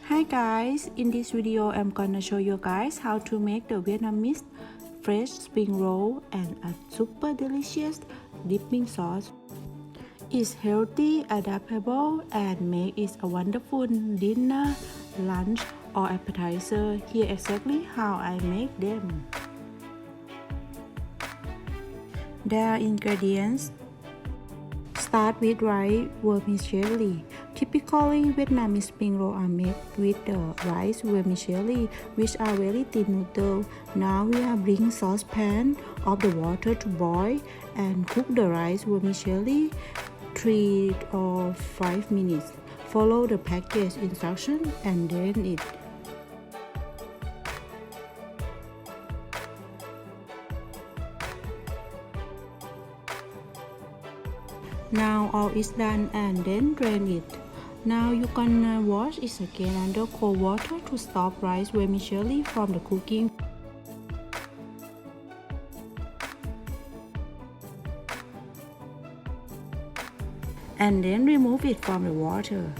Hi guys, in this video I'm gonna show you guys how to make the Vietnamese Fresh Spring Roll and a super delicious dipping sauce. It's healthy, adaptable, and make it a wonderful dinner, lunch, or appetizer. Here exactly how I make them. There are ingredients. Start with rice vermicelli. Typically, Vietnamese spring rolls are made with the rice vermicelli, which are very thin noodles. Now we are bring saucepan of the water to boil and cook the rice vermicelli 3 or 5 minutes. Follow the package instruction and drain it. Now all is done and then drain it. Now you gonna wash it again under cold water to stop rice vermicelli from the cooking. And then remove it from the water.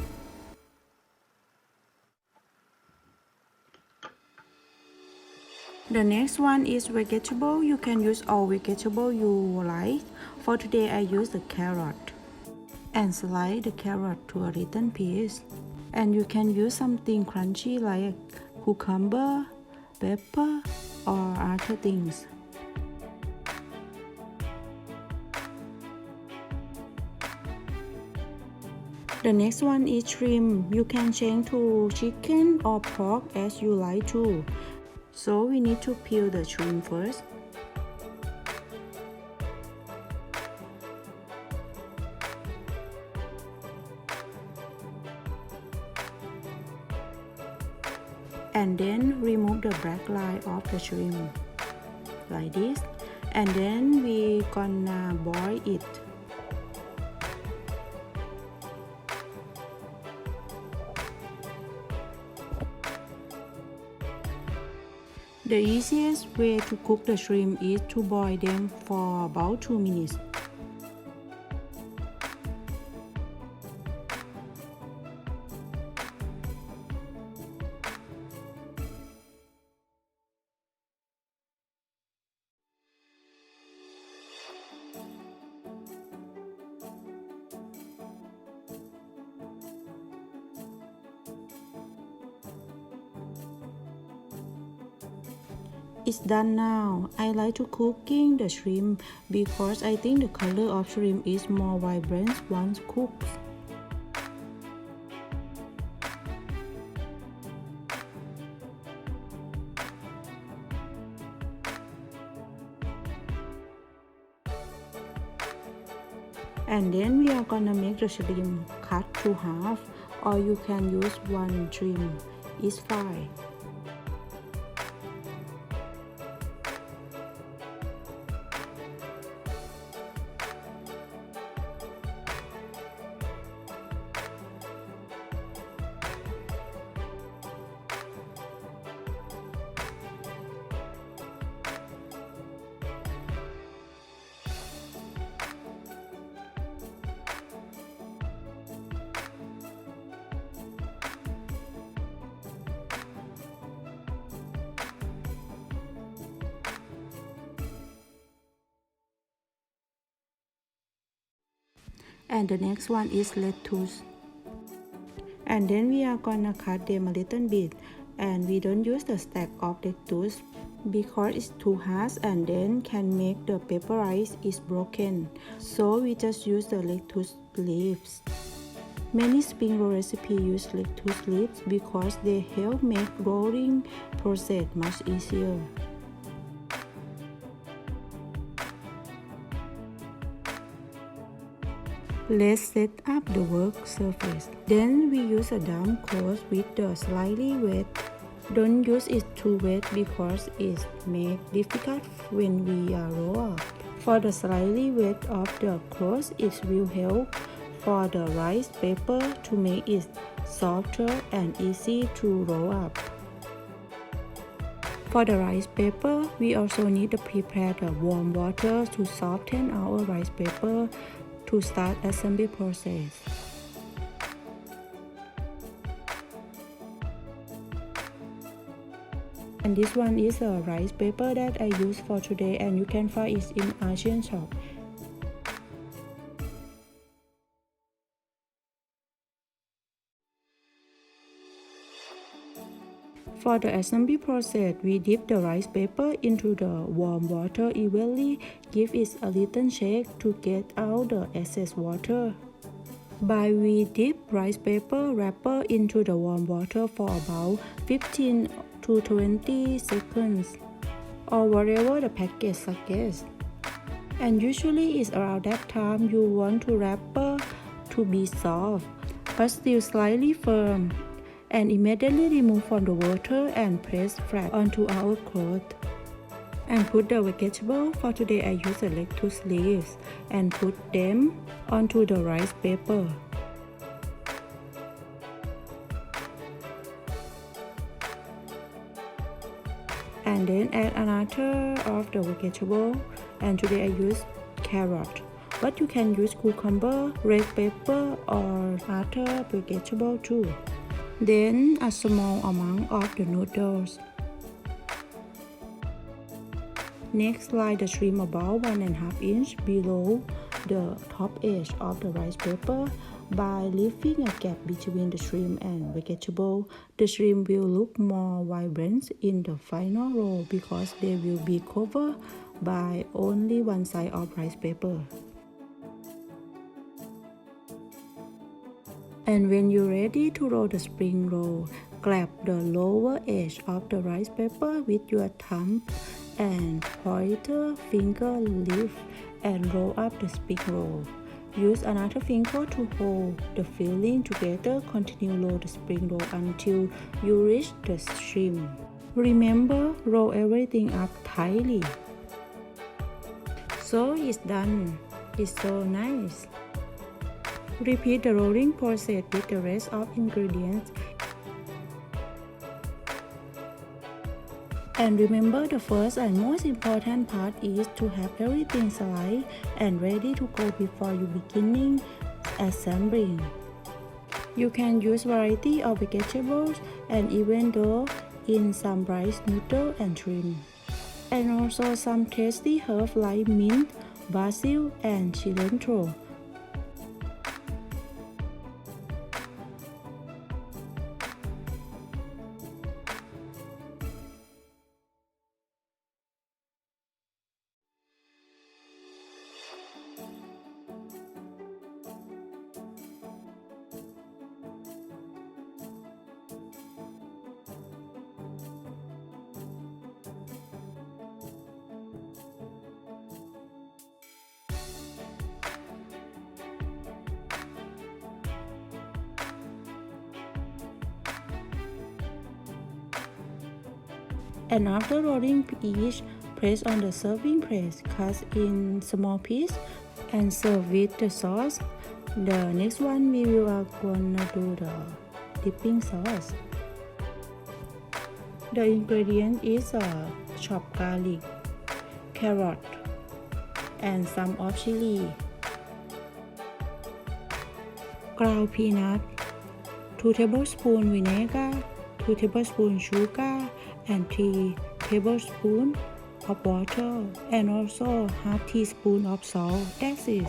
The next one is vegetable. You can use all vegetable you like. For today I use the carrot. And slice the carrot to a little piece. And you can use something crunchy like cucumber, pepper, or other things. The next one is shrimp. You can change to chicken or pork as you like to. So we need to peel the shrimp first. And then remove the black line of the shrimp like this. And then we gonna boil it. The easiest way to cook the shrimp is to boil them for about 2 minutes. It's done now. I like to cooking the shrimp because I think the color of shrimp is more vibrant once cooked. And then we are gonna make the shrimp cut to half, or you can use one shrimp. It's fine. And the next one is lettuce. And then we are gonna cut them a little bit, and we don't use the stack of lettuce because it's too hard and then can make the paper rice is broken. So we just use the lettuce leaves. Many spring roll recipes use lettuce leaves because they help make rolling process much easier. Let's set up the work surface. Then we use a damp cloth with the slightly wet. Don't use it too wet because it makes difficult when we roll up. For the slightly wet of the cloth, it will help for the rice paper to make it softer and easy to roll up. For the rice paper, we also need to prepare the warm water to soften our rice paper to start assembly process. And this one is a rice paper that I use for today, and you can find it in Asian shop. For the assembly process, we dip the rice paper into the warm water evenly. Give it a little shake to get out the excess water. By we dip rice paper wrapper into the warm water for about 15 to 20 seconds or whatever the package suggests. And usually it's around that time you want to wrapper to be soft but still slightly firm, and immediately remove from the water and press flat onto our cloth. And put the vegetable. For today I use the lettuce leaves and put them onto the rice paper. And then add another of the vegetable, and today I use carrot, but you can use cucumber, red pepper or other vegetable too. Then a small amount of the noodles. Next, slide the shrimp about 1.5 inch below the top edge of the rice paper. By leaving a gap between the shrimp and vegetable, the shrimp will look more vibrant in the final roll because they will be covered by only one side of rice paper. And when you're ready to roll the spring roll, grab the lower edge of the rice paper with your thumb and pointer finger lift and roll up the spring roll. Use another finger to hold the filling together. Continue roll the spring roll until you reach the shrimp. Remember, roll everything up tightly. So it's done. It's so nice. Repeat the rolling process with the rest of ingredients. And remember, the first and most important part is to have everything sliced and ready to go before you beginning assembling. You can use variety of vegetables and even though in some rice noodle and shrimp. And also some tasty herbs like mint, basil and cilantro. And after rolling each, press on the serving press, cut in small piece and serve with the sauce. The next one we are gonna do the dipping sauce. The ingredient is chopped garlic, carrot, and some of chili, ground peanut, 2 tablespoons vinegar, 2 tablespoons sugar, and 3 tablespoons of water, and also half teaspoon of salt. That's it.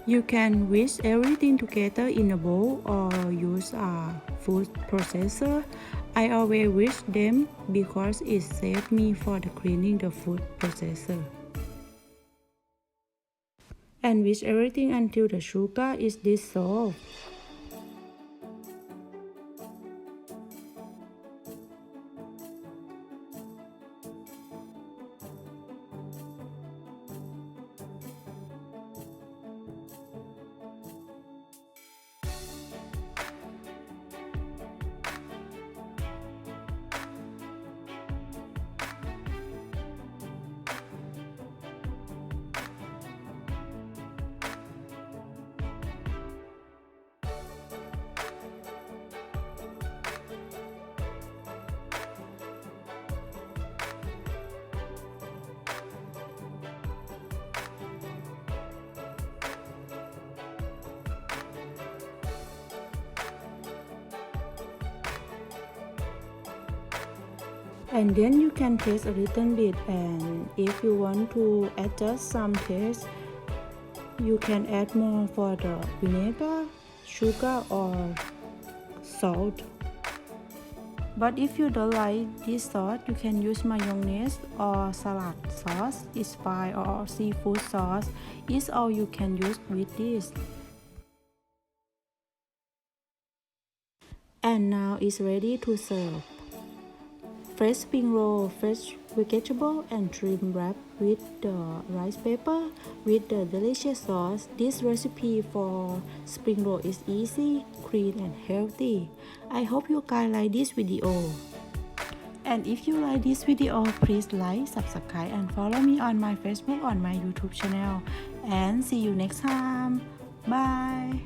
You can whisk everything together in a bowl or use a food processor. I always whisk them because it saves me for the cleaning the food processor. And whisk everything until the sugar is dissolved. And then you can taste a little bit, and if you want to adjust some taste, you can add more for the vinegar, sugar or salt. But if you don't like this sauce, you can use mayonnaise or salad sauce, it's fine, or seafood sauce. It's all you can use with this. And now it's ready to serve. Fresh spring roll, fresh vegetable and shrimp wrapped with the rice paper with the delicious sauce. This recipe for spring roll is easy, clean and healthy. I hope you guys like this video. And if you like this video, please like, subscribe and follow me on my Facebook, on my YouTube channel. And see you next time. Bye.